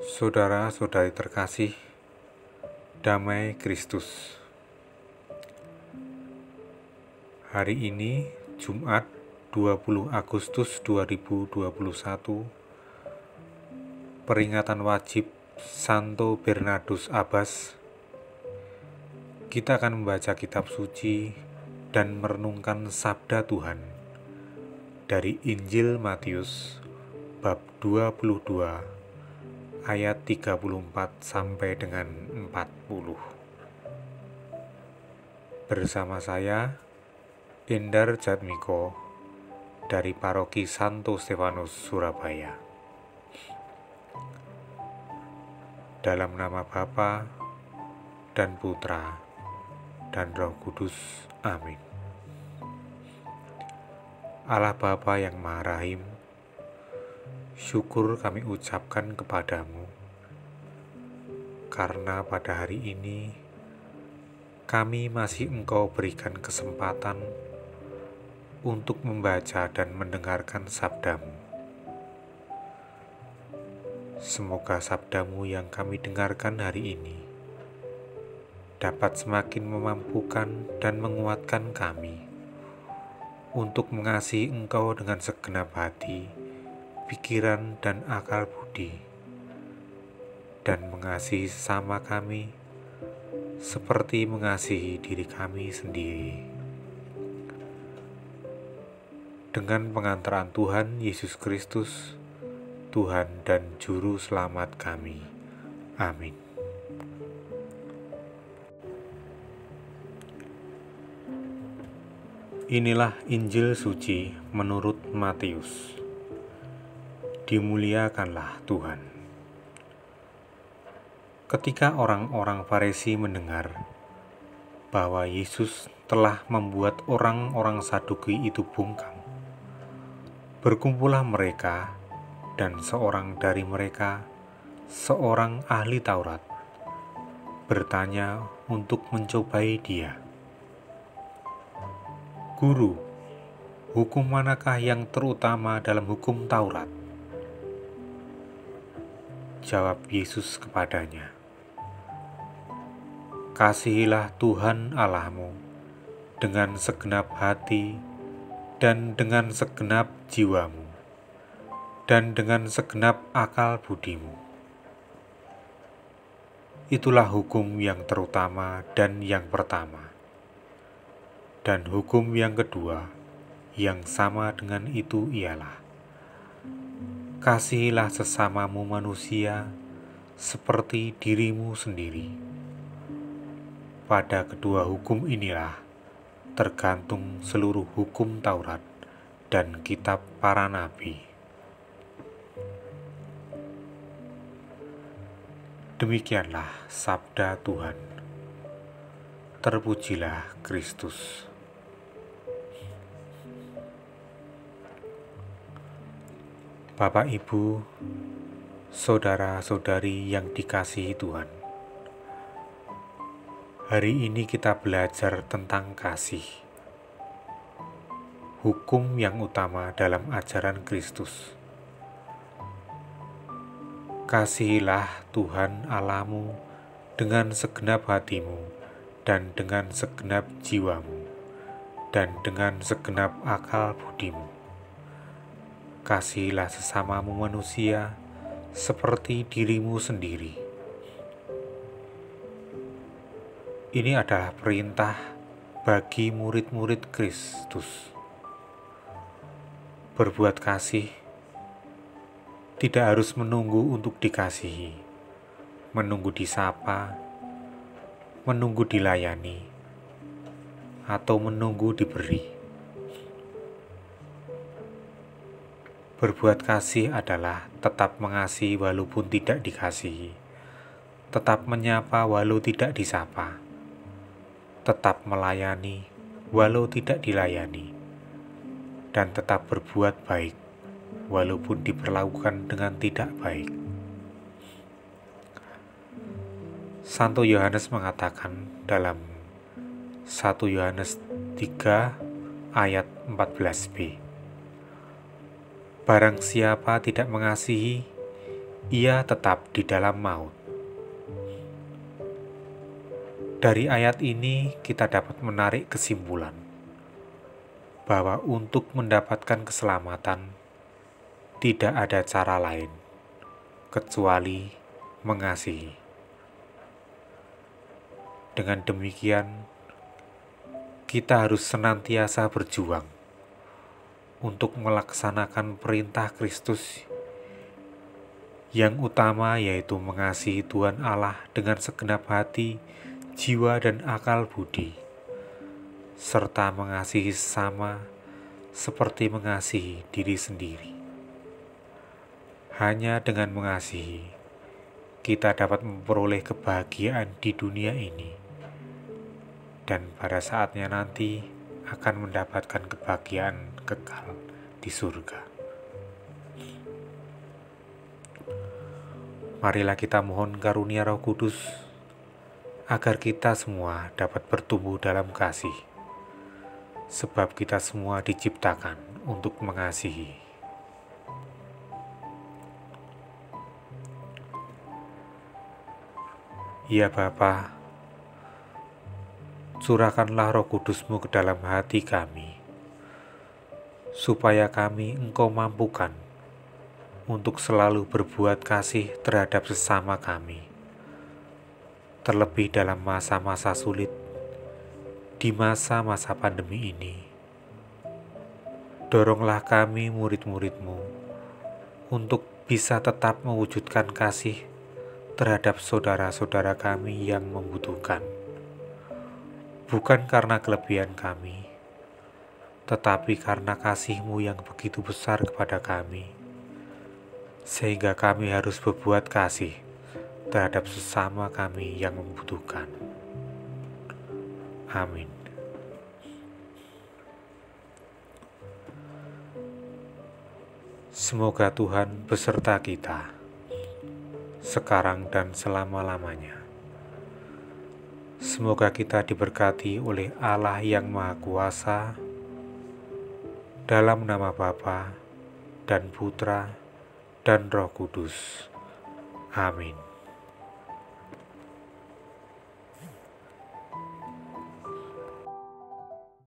Saudara-saudari terkasih, damai Kristus. Hari ini, Jumat 20 Agustus 2021, peringatan wajib Santo Bernardus Abbas. Kita akan membaca kitab suci dan merenungkan sabda Tuhan dari Injil Matius bab 22 ayat 34 sampai dengan 40. Bersama saya, Endar Jatmiko dari Paroki Santo Stefanus, Surabaya. Dalam nama Bapa dan Putra dan Roh Kudus. Amin. Allah Bapa yang Maha Rahim, syukur kami ucapkan kepadamu, karena pada hari ini kami masih Engkau berikan kesempatan untuk membaca dan mendengarkan sabdamu. Semoga sabdamu yang kami dengarkan hari ini dapat semakin memampukan dan menguatkan kami untuk mengasihi Engkau dengan segenap hati, pikiran dan akal budi, dan mengasihi sesama kami seperti mengasihi diri kami sendiri. Dengan pengantaran Tuhan Yesus Kristus, Tuhan dan Juru Selamat kami. Amin. Inilah Injil suci menurut Matius. Dimuliakanlah Tuhan. Ketika orang-orang Farisi mendengar bahwa Yesus telah membuat orang-orang Saduki itu bungkam, berkumpullah mereka, dan seorang dari mereka, seorang ahli Taurat, bertanya untuk mencobai Dia, "Guru, hukum manakah yang terutama dalam hukum Taurat?" Jawab Yesus kepadanya, "Kasihilah Tuhan Allahmu dengan segenap hati dan dengan segenap jiwamu dan dengan segenap akal budimu. Itulah hukum yang terutama dan yang pertama. Dan hukum yang kedua, yang sama dengan itu ialah, kasihilah sesamamu manusia seperti dirimu sendiri. Pada kedua hukum inilah tergantung seluruh hukum Taurat dan kitab para nabi." Demikianlah sabda Tuhan. Terpujilah Kristus. Bapak, Ibu, saudara-saudari yang dikasihi Tuhan, hari ini kita belajar tentang kasih, hukum yang utama dalam ajaran Kristus. Kasihilah Tuhan Allahmu dengan segenap hatimu dan dengan segenap jiwamu dan dengan segenap akal budimu. Kasihilah sesamamu manusia seperti dirimu sendiri. Ini adalah perintah bagi murid-murid Kristus. Berbuat kasih tidak harus menunggu untuk dikasihi, menunggu disapa, menunggu dilayani, atau menunggu diberi. Berbuat kasih adalah tetap mengasihi walaupun tidak dikasihi, tetap menyapa walau tidak disapa, tetap melayani walau tidak dilayani, dan tetap berbuat baik walaupun diperlakukan dengan tidak baik. Santo Yohanes mengatakan dalam 1 Yohanes 3 ayat 14b, "Barang siapa tidak mengasihi, ia tetap di dalam maut. Dari ayat ini kita dapat menarik kesimpulan bahwa untuk mendapatkan keselamatan tidak ada cara lain kecuali mengasihi. Dengan demikian, kita harus senantiasa berjuang untuk melaksanakan perintah Kristus yang utama, yaitu mengasihi Tuhan Allah dengan segenap hati, jiwa, dan akal budi, serta mengasihi sesama seperti mengasihi diri sendiri. Hanya dengan mengasihi, kita dapat memperoleh kebahagiaan di dunia ini, dan pada saatnya nanti akan mendapatkan kebahagiaan kekal di surga. Marilah kita mohon karunia Roh Kudus agar kita semua dapat bertumbuh dalam kasih, sebab kita semua diciptakan untuk mengasihi. Ya Bapa, curahkanlah Roh Kudus-Mu ke dalam hati kami, supaya kami Engkau mampukan untuk selalu berbuat kasih terhadap sesama kami, terlebih dalam masa-masa sulit, di masa-masa pandemi ini. Doronglah kami murid-murid-Mu untuk bisa tetap mewujudkan kasih terhadap saudara-saudara kami yang membutuhkan, bukan karena kelebihan kami, tetapi karena kasih-Mu yang begitu besar kepada kami, sehingga kami harus berbuat kasih terhadap sesama kami yang membutuhkan. Amin. Semoga Tuhan beserta kita, sekarang dan selama-lamanya. Semoga kita diberkati oleh Allah yang Maha Kuasa, dalam nama Bapa dan Putra dan Roh Kudus. Amin.